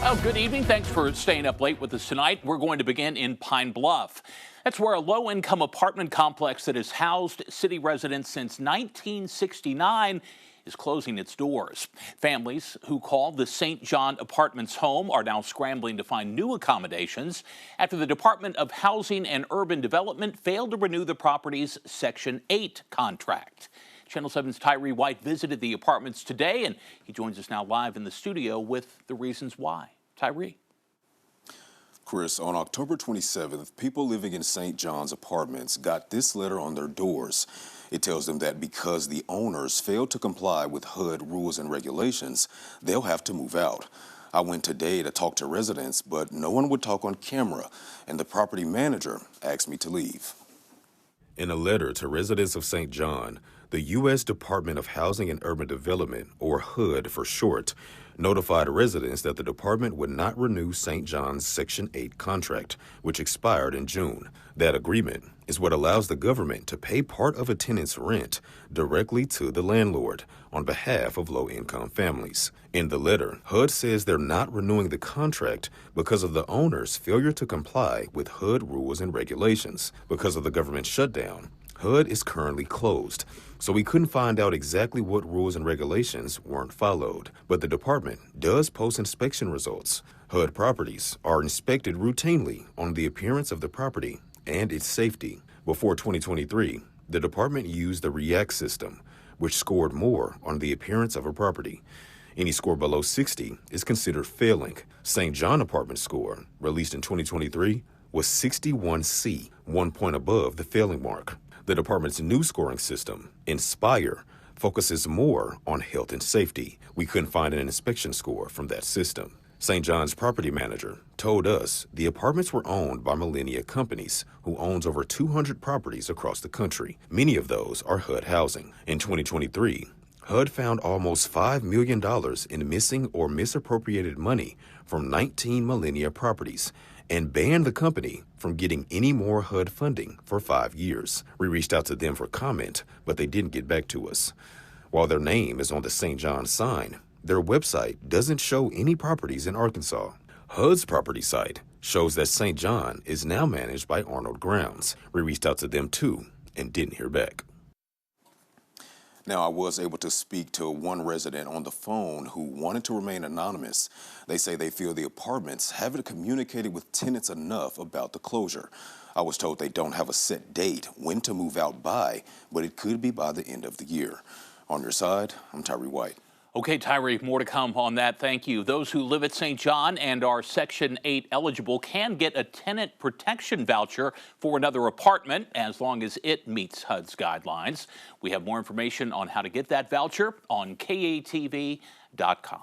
Well, good evening. Thanks for staying up late with us tonight. We're going to begin in Pine Bluff. That's where a low-income apartment complex that has housed city residents since 1969 is closing its doors. Families who call the St. John Apartments home are now scrambling to find new accommodations after the Department of Housing and Urban Development failed to renew the property's Section 8 contract. Channel 7's Tyree White visited the apartments today, and he joins us now live in the studio with the reasons why. Tyree. Chris, on October 27th, people living in St. John's Apartments got this letter on their doors. It tells them that because the owners failed to comply with HUD rules and regulations, they'll have to move out. I went today to talk to residents, but no one would talk on camera, and the property manager asked me to leave. In a letter to residents of St. John, the U.S. Department of Housing and Urban Development, or HUD for short, notified residents that the department would not renew St. John's Section 8 contract, which expired in June. That agreement is what allows the government to pay part of a tenant's rent directly to the landlord on behalf of low-income families. In the letter, HUD says they're not renewing the contract because of the owner's failure to comply with HUD rules and regulations. Because of the government shutdown, HUD is currently closed, so we couldn't find out exactly what rules and regulations weren't followed. But the department does post inspection results. HUD properties are inspected routinely on the appearance of the property and its safety. Before 2023, the department used the REACT system, which scored more on the appearance of a property. Any score below 60 is considered failing. St. John Apartment score, released in 2023, was 61C, 1 point above the failing mark. The department's new scoring system, Inspire, focuses more on health and safety. We couldn't find an inspection score from that system. St. John's property manager told us the apartments were owned by Millennia Companies, who owns over 200 properties across the country. Many of those are HUD housing. In 2023, HUD found almost $5 million in missing or misappropriated money from 19 Millennia properties and banned the company from getting any more HUD funding for 5 years. We reached out to them for comment, but they didn't get back to us. While their name is on the St. John sign, their website doesn't show any properties in Arkansas. HUD's property site shows that St. John is now managed by Arnold Grounds. We reached out to them too and didn't hear back. Now, I was able to speak to one resident on the phone who wanted to remain anonymous. They say they feel the apartments haven't communicated with tenants enough about the closure. I was told they don't have a set date when to move out by, but it could be by the end of the year. On your side, I'm Tyree White. Okay, Tyree, more to come on that. Thank you. Those who live at St. John and are Section 8 eligible can get a tenant protection voucher for another apartment as long as it meets HUD's guidelines. We have more information on how to get that voucher on KATV.com.